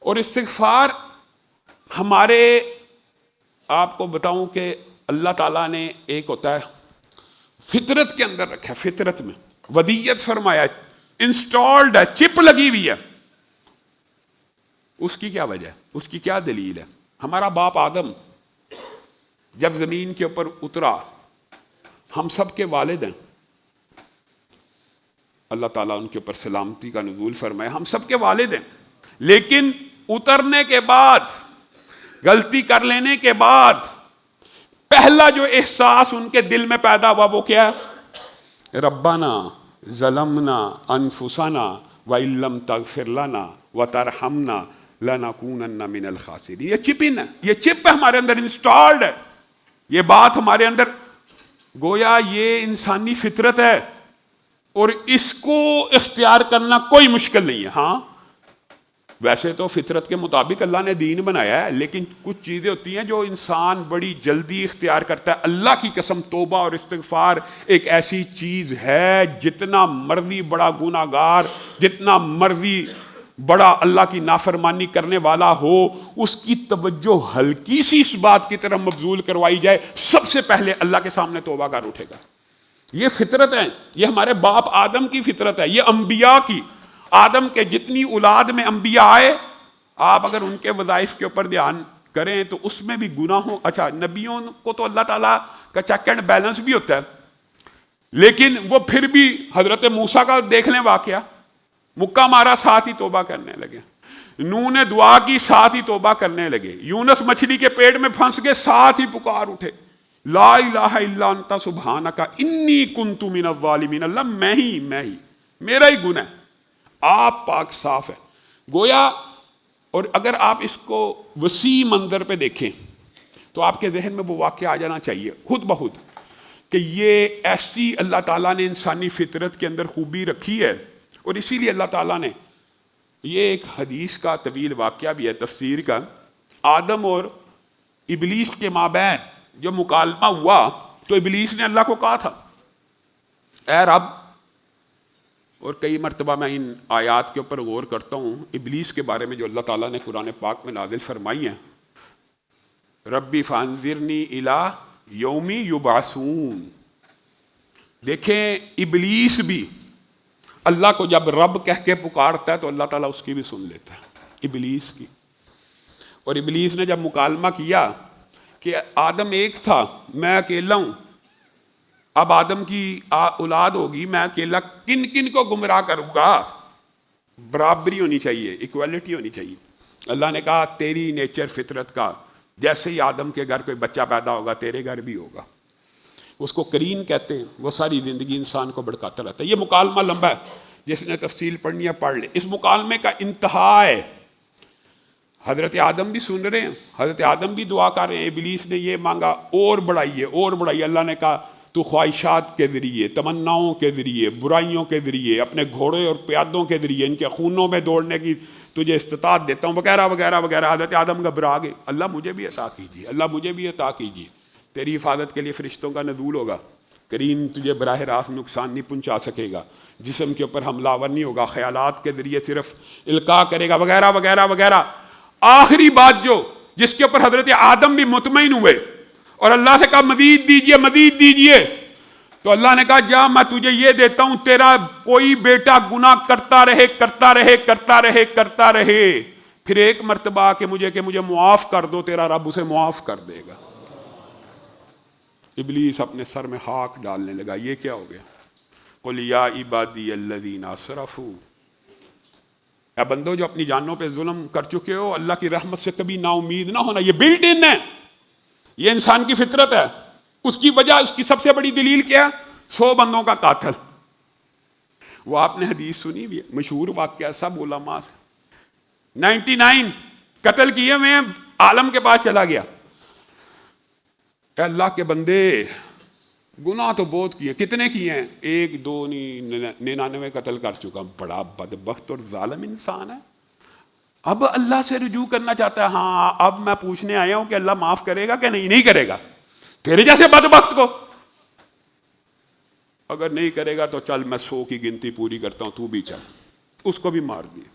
اور استغفار ہمارے، آپ کو بتاؤں کہ اللہ تعالیٰ نے ایک ہوتا ہے فطرت کے اندر رکھا ہے، فطرت میں ودیت فرمایا، انسٹالڈ ہے، چپ لگی ہوئی ہے۔ اس کی کیا وجہ ہے؟ اس کی کیا دلیل ہے؟ ہمارا باپ آدم جب زمین کے اوپر اترا، ہم سب کے والد ہیں، اللہ تعالیٰ ان کے اوپر سلامتی کا نزول فرمائے، ہم سب کے والد ہیں، لیکن اترنے کے بعد، غلطی کر لینے کے بعد پہلا جو احساس ان کے دل میں پیدا ہوا وہ کیا ہے؟ ربنا ظلمنا انفسنا وان لم تغفر لنا وترحمنا لنکونن من الخاسرین۔ یہ چپ ان ہے، یہ چپ ہے ہمارے اندر، انسٹالڈ ہے یہ بات ہمارے اندر، گویا یہ انسانی فطرت ہے اور اس کو اختیار کرنا کوئی مشکل نہیں ہے۔ ہاں ویسے تو فطرت کے مطابق اللہ نے دین بنایا ہے، لیکن کچھ چیزیں ہوتی ہیں جو انسان بڑی جلدی اختیار کرتا ہے۔ اللہ کی قسم توبہ اور استغفار ایک ایسی چیز ہے، جتنا مرضی بڑا گناہ گار، جتنا مرضی بڑا اللہ کی نافرمانی کرنے والا ہو، اس کی توجہ ہلکی سی اس بات کی طرف مبذول کروائی جائے، سب سے پہلے اللہ کے سامنے توبہ کر اٹھے گا۔ یہ فطرت ہے، یہ ہمارے باپ آدم کی فطرت ہے، یہ انبیاء کی، آدم کے جتنی اولاد میں انبیاء آئے، آپ اگر ان کے وظائف کے اوپر دھیان کریں تو اس میں بھی گناہوں، اچھا نبیوں کو تو اللہ تعالیٰ کا چیک اینڈ بیلنس بھی ہوتا ہے، لیکن وہ پھر بھی حضرت موسیٰ کا دیکھ لیں واقعہ، مکہ مارا ساتھ ہی توبہ کرنے لگے، نوح نے دعا کی ساتھ ہی توبہ کرنے لگے، یونس مچھلی کے پیٹ میں پھنس گئے ساتھ ہی پکار اٹھے، لا الہ الا انت سبحانک انی کنت من الظالمین، اللہ میں ہی میرا ہی گناہ ہے، آپ پاک صاف ہے۔ گویا، اور اگر آپ اس کو وسیع منظر پہ دیکھیں تو آپ کے ذہن میں وہ واقعہ آ جانا چاہیے خود بخود کہ یہ ایسی اللہ تعالیٰ نے انسانی فطرت کے اندر خوبی رکھی ہے، اور اسی لیے اللہ تعالیٰ نے یہ ایک حدیث کا طویل واقعہ بھی ہے تفسیر کا، آدم اور ابلیس کے مابین جو مکالمہ ہوا تو ابلیس نے اللہ کو کہا تھا اے رب، اور کئی مرتبہ میں ان آیات کے اوپر غور کرتا ہوں ابلیس کے بارے میں جو اللہ تعالیٰ نے قرآن پاک میں نازل فرمائی ہیں، ربی فانذرنی الی یوم یبعثون۔ دیکھیں ابلیس بھی اللہ کو جب رب کہہ کے پکارتا ہے تو اللہ تعالیٰ اس کی بھی سن لیتا ہے، ابلیس کی۔ اور ابلیس نے جب مکالمہ کیا کہ آدم ایک تھا، میں اکیلا ہوں، اب آدم کی اولاد ہوگی، میں اکیلا کن کن کو گمراہ کروں گا؟ برابری ہونی چاہیے، ایکویلٹی ہونی چاہیے۔ اللہ نے کہا تیری نیچر فطرت کا، جیسے ہی آدم کے گھر کوئی بچہ پیدا ہوگا تیرے گھر بھی ہوگا، اس کو کرین کہتے ہیں، وہ ساری زندگی انسان کو بھڑکاتا رہتا ہے۔ یہ مکالمہ لمبا ہے، جس نے تفصیل پڑھنی ہے پڑھ لے۔ اس مکالمے کا انتہا ہے، حضرت آدم بھی سن رہے ہیں، حضرت آدم بھی دعا کر رہے ہیں، ابلیس نے یہ مانگا اور بڑھائیے اور بڑھائیے، اللہ نے کہا تو خواہشات کے ذریعے، تمناؤں کے ذریعے، برائیوں کے ذریعے، اپنے گھوڑے اور پیادوں کے ذریعے، ان کے خونوں میں دوڑنے کی تجھے استطاعت دیتا ہوں، وغیرہ وغیرہ وغیرہ۔ حضرت آدم گھبرا گئے، اللہ مجھے بھی عطا کیجیے، اللہ مجھے بھی عطا کیجیے، تیری حفاظت کے لیے فرشتوں کا نزول ہوگا، کریم تجھے براہ راست نقصان نہیں پہنچا سکے گا، جسم کے اوپر حملہ آور نہیں ہوگا، خیالات کے ذریعے صرف القاء کرے گا، وغیرہ وغیرہ وغیرہ۔ آخری بات جو جس کے اوپر حضرت آدم بھی مطمئن ہوئے اور اللہ سے کہا مزید دیجئے مزید دیجئے، تو اللہ نے کہا جا میں تجھے یہ دیتا ہوں، تیرا کوئی بیٹا گناہ کرتا رہے کرتا رہے کرتا رہے کرتا رہے، پھر ایک مرتبہ کہ مجھے معاف کر دو، تیرا رب اسے معاف کر دے گا۔ ابلیس اپنے سر میں خاک ڈالنے لگا، یہ کیا ہو گیا؟ قل یا عبادی الذین اسرفوا، اے بندو جو اپنی جانوں پہ ظلم کر چکے ہو، اللہ کی رحمت سے کبھی نا امید نہ ہونا، یہ بلٹ ان ہے، یہ انسان کی فطرت ہے۔ اس کی وجہ، اس کی سب سے بڑی دلیل کیا؟ 100 بندوں کا قاتل۔ وہ آپ نے حدیث سنی بھی ہے، مشہور واقعہ، سب علماء سے 99 قتل کیے ہوئے ہیں، عالم کے پاس چلا گیا، اے اللہ کے بندے گناہ تو بہت کیے، کتنے کیے ہیں؟ 1 2 نہیں 99 قتل کر چکا، بڑا بدبخت اور ظالم انسان ہے، اب اللہ سے رجوع کرنا چاہتا ہے، ہاں اب میں پوچھنے آیا ہوں کہ اللہ معاف کرے گا کہ نہیں کرے گا تیرے جیسے بدبخت کو؟ اگر نہیں کرے گا تو چل میں 100 کی گنتی پوری کرتا ہوں، تو بھی چل۔ اس کو بھی مار دیا۔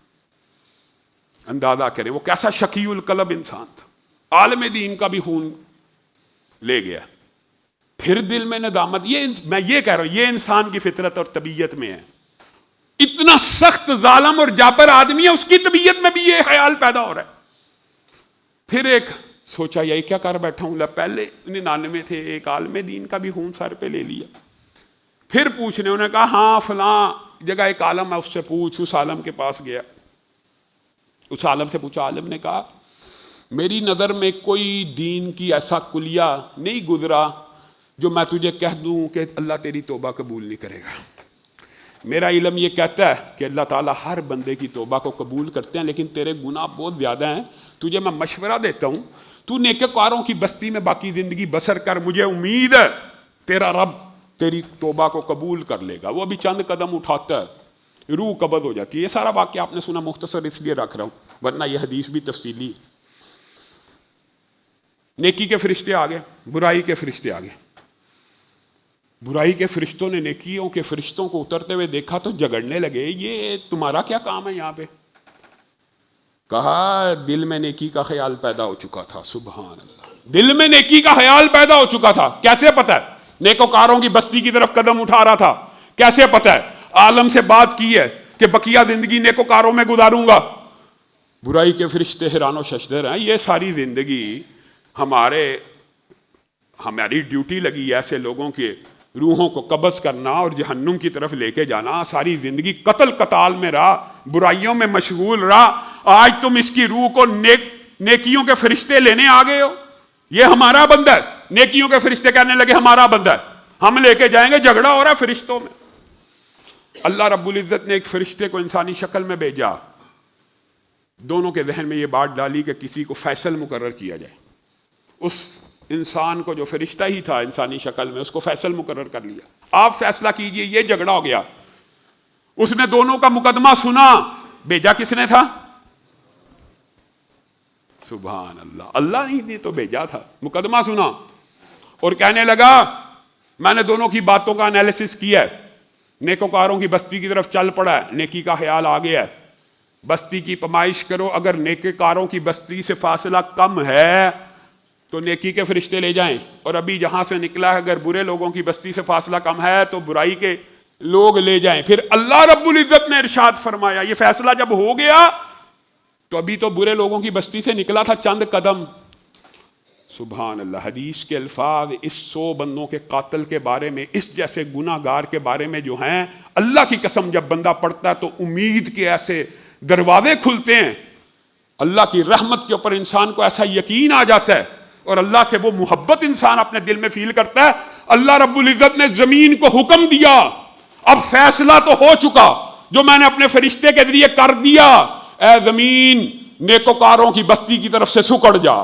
اندازہ کریں وہ کیسا شقی القلب انسان تھا، عالم دین کا بھی خون لے گیا، پھر دل میں ندامت. میں یہ کہہ رہا ہوں یہ انسان کی فطرت اور طبیعت میں ہے. اتنا سخت ظالم اور جابر آدمی ہے، اس کی طبیعت میں بھی یہ خیال پیدا ہو رہا ہے. پھر ایک سوچا یہی کیا کر بیٹھا ہوں، پہلے 99 تھے، ایک عالم دین کا بھی خون سر پہ لے لیا. پھر پوچھنے، انہوں نے کہا ہاں فلاں جگہ ایک عالم ہے، اس سے پوچھ. اس عالم کے پاس گیا، اس عالم سے پوچھا. عالم نے کہا میری نظر میں کوئی دین کی ایسا کلیہ نہیں گزرا جو میں تجھے کہہ دوں کہ اللہ تیری توبہ قبول نہیں کرے گا. میرا علم یہ کہتا ہے کہ اللہ تعالیٰ ہر بندے کی توبہ کو قبول کرتے ہیں، لیکن تیرے گناہ بہت زیادہ ہیں. تجھے میں مشورہ دیتا ہوں تو نیکوکاروں کی بستی میں باقی زندگی بسر کر. مجھے امید ہے تیرا رب تیری توبہ کو قبول کر لے گا. وہ بھی چند قدم اٹھاتا ہے، روح قبض ہو جاتی ہے. یہ سارا واقعہ آپ نے سنا، مختصر اس لیے رکھ رہا ہوں ورنہ یہ حدیث بھی تفصیلی ہے. نیکی کے فرشتے آ گئے، برائی کے فرشتے آ گئے. برائی کے فرشتوں نے نیکیوں کے فرشتوں کو اترتے ہوئے دیکھا تو جھگڑنے لگے، یہ تمہارا کیا کام ہے یہاں پہ؟ کہا دل میں نیکی کا خیال پیدا ہو چکا تھا. سبحان اللہ، دل میں نیکی کا خیال پیدا ہو چکا تھا. کیسے پتہ ہے؟ نیکوکاروں کی بستی کی طرف قدم اٹھا رہا تھا. کیسے پتہ ہے؟ عالم سے بات کی ہے کہ بقیہ زندگی نیکوکاروں میں گزاروں گا. برائی کے فرشتے حیران و ششدر ہیں. یہ ساری زندگی ہماری ڈیوٹی لگی ہے ایسے لوگوں کے روحوں کو قبض کرنا اور جہنم کی طرف لے کے جانا. ساری زندگی قتل قتال میں رہا، برائیوں میں مشغول رہا. آج تم اس کی روح کو نیکیوں کے فرشتے لینے آ گئے ہو. یہ ہمارا بندہ ہے. نیکیوں کے فرشتے کہنے لگے ہمارا بندہ ہے، ہم لے کے جائیں گے. جھگڑا ہو رہا ہے فرشتوں میں. اللہ رب العزت نے ایک فرشتے کو انسانی شکل میں بھیجا. دونوں کے ذہن میں یہ بات ڈالی کہ کسی کو فیصل مقرر کیا جائے. اس انسان کو جو فرشتہ ہی تھا انسانی شکل میں، اس کو فیصل مقرر کر لیا. آپ فیصلہ کیجئے. یہ جھگڑا ہو گیا. اس نے دونوں کا مقدمہ سنا. بھیجا کس نے تھا؟ سبحان اللہ، اللہ نے تو بھیجا تھا. مقدمہ سنا اور کہنے لگا میں نے دونوں کی باتوں کا انالیسس کیا ہے. نیکوکاروں کی بستی کی طرف چل پڑا ہے، نیکی کا خیال آ گیا ہے. بستی کی پیمائش کرو، اگر نیکوکاروں کی بستی سے فاصلہ کم ہے تو نیکی کے فرشتے لے جائیں، اور ابھی جہاں سے نکلا ہے اگر برے لوگوں کی بستی سے فاصلہ کم ہے تو برائی کے لوگ لے جائیں. پھر اللہ رب العزت نے ارشاد فرمایا یہ فیصلہ جب ہو گیا تو ابھی تو برے لوگوں کی بستی سے نکلا تھا چند قدم. سبحان اللہ. حدیث کے الفاظ اس 100 بندوں کے قاتل کے بارے میں، اس جیسے گناہ گار کے بارے میں جو ہیں، اللہ کی قسم جب بندہ پڑھتا ہے تو امید کے ایسے دروازے کھلتے ہیں. اللہ کی رحمت کے اوپر انسان کو ایسا یقین آ جاتا ہے اور اللہ سے وہ محبت انسان اپنے دل میں فیل کرتا ہے. اللہ رب العزت نے زمین کو حکم دیا، اب فیصلہ تو ہو چکا جو میں نے اپنے فرشتے کے ذریعے کر دیا. اے زمین نیکوکاروں کی بستی کی طرف سے سکڑ جا،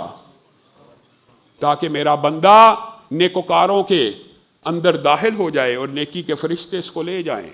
تاکہ میرا بندہ نیکوکاروں کے اندر داخل ہو جائے اور نیکی کے فرشتے اس کو لے جائیں.